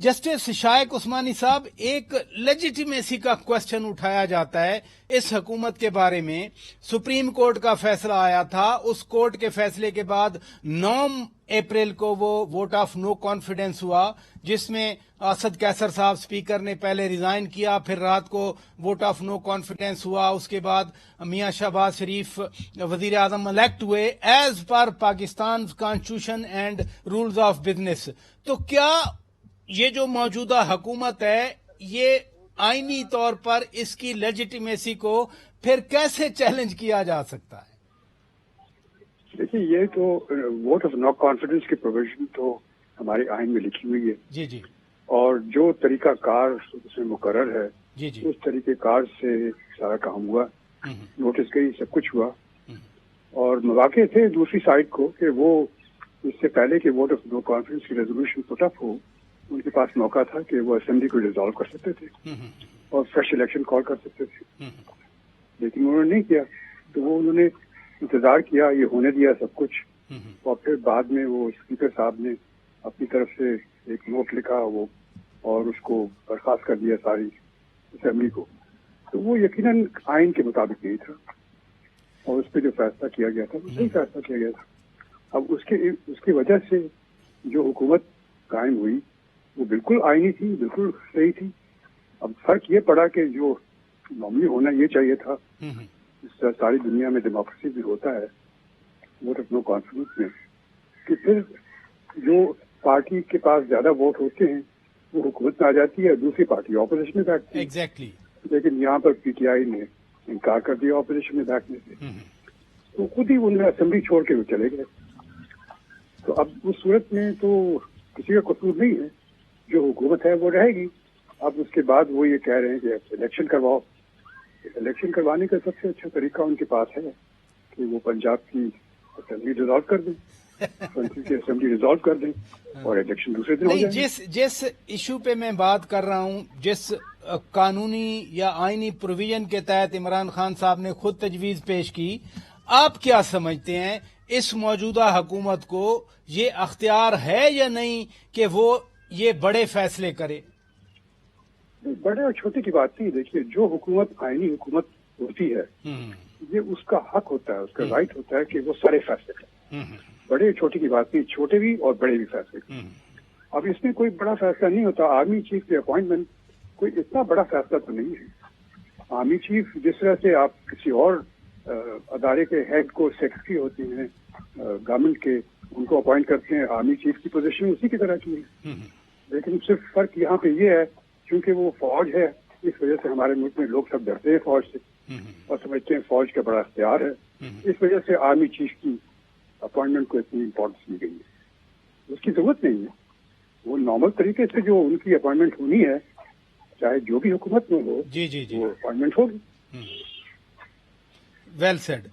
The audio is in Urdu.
جسٹس شائق عثمانی صاحب، ایک لیجیٹیمیسی کا کوشچن اٹھایا جاتا ہے اس حکومت کے بارے میں. سپریم کورٹ کا فیصلہ آیا تھا، اس کورٹ کے فیصلے کے بعد 9 اپریل کو وہ ووٹ آف نو کانفیڈنس ہوا، جس میں اسد قیصر صاحب اسپیکر نے پہلے ریزائن کیا، پھر رات کو ووٹ آف نو کانفیڈنس ہوا. اس کے بعد میاں شہباز شریف وزیر اعظم الیکٹ ہوئے as per Pakistan constitution and rules of business. تو کیا یہ جو موجودہ حکومت ہے، یہ آئینی طور پر اس کی لیجیٹیمیسی کو پھر کیسے چیلنج کیا جا سکتا ہے؟ دیکھیے، یہ تو ووٹ آف نو کانفیڈنس کی پروویژن تو ہمارے آئین میں لکھی ہوئی ہے. جی جی. اور جو طریقہ کار اس میں مقرر ہے، جی جی. اس طریقہ کار سے سارا کام ہوا، نوٹس گئی، سب کچھ ہوا. اور مواقع تھے دوسری سائڈ کو کہ وہ اس سے پہلے کہ ووٹ آف نو کانفیڈنس کی ریزولوشن پٹ اپ ہو، ان کے پاس موقع تھا کہ وہ اسمبلی کو ڈیزالو کر سکتے تھے اور فریش الیکشن کال کر سکتے تھے. لیکن انہوں نے نہیں کیا. تو وہ انہوں نے انتظار کیا، یہ ہونے دیا سب کچھ. اور پھر بعد میں وہ اسپیکر صاحب نے اپنی طرف سے ایک نوٹ لکھا وہ اور اس کو برخاست کر دیا ساری اسمبلی کو. تو وہ یقیناً آئین کے مطابق نہیں تھا، اور اس پہ جو فیصلہ کیا گیا تھا وہ صحیح فیصلہ کیا گیا تھا. اب اس کی وجہ سے جو حکومت قائم ہوئی وہ بالکل آئینی تھی، بالکل صحیح تھی. اب فرق یہ پڑا کہ جو معمولی ہونا یہ چاہیے تھا، ساری دنیا میں ڈیموکریسی بھی ہوتا ہے ووٹ آف نو کانفیڈنس میں، کہ پھر جو پارٹی کے پاس زیادہ ووٹ ہوتے ہیں وہ حکومت میں آ جاتی ہے، دوسری پارٹی اپوزیشن میں بیٹھتی ہے. ایگزیکٹلی. لیکن یہاں پر پی ٹی آئی نے انکار کر دیا اپوزیشن میں بیٹھنے سے. تو خود ہی انہوں نے اسمبلی چھوڑ کے وہ چلے گئے. تو اب اس صورت میں تو کسی کا قصور نہیں ہے، جو حکومت ہے وہ رہے گی. اب اس کے بعد وہ یہ کہہ رہے ہیں کہ الیکشن کرواؤ. الیکشن کروانے کا سب سے اچھا طریقہ ان کے پاس ہے کہ وہ پنجاب کی اسمبلی ڈیزالو کر دیں، کنٹری کی اسمبلی ڈیزالو کر دیں اور الیکشن دوسرے دن ہو جائیں. جس ایشو پہ میں بات کر رہا ہوں، جس قانونی یا آئینی پروویژن کے تحت عمران خان صاحب نے خود تجویز پیش کی، آپ کیا سمجھتے ہیں اس موجودہ حکومت کو یہ اختیار ہے یا نہیں کہ وہ یہ بڑے فیصلے کرے؟ بڑے اور چھوٹے کی بات نہیں. دیکھیے، جو حکومت آئینی حکومت ہوتی ہے یہ اس کا حق ہوتا ہے، اس کا رائٹ ہوتا ہے کہ وہ سارے فیصلے کرے. بڑے چھوٹے کی بات نہیں، چھوٹے بھی اور بڑے بھی فیصلے کریں. اب اس میں کوئی بڑا فیصلہ نہیں ہوتا. آرمی چیف کی اپوائنٹمنٹ کوئی اتنا بڑا فیصلہ تو نہیں ہے. آرمی چیف جس طرح سے آپ کسی اور ادارے کے ہیڈ کو سیکرٹری ہوتے ہیں گورنمنٹ کے، ان کو اپوائنٹ کرتے ہیں، آرمی چیف کی پوزیشن اسی کی طرح کی ہے. لیکن صرف فرق یہاں پہ یہ ہے کیونکہ وہ فوج ہے، اس وجہ سے ہمارے ملک میں لوگ سب ڈرتے ہیں فوج سے اور سمجھتے ہیں فوج کا بڑا اختیار ہے. اس وجہ سے آرمی چیف کی اپوائنٹمنٹ کو اتنی امپورٹنس دی گئی ہے. اس کی ضرورت نہیں ہے. وہ نارمل طریقے سے جو ان کی اپوائنٹمنٹ ہونی ہے، چاہے جو بھی حکومت میں ہو، جی جی جی، وہ اپوائنٹمنٹ ہوگی. Well sad.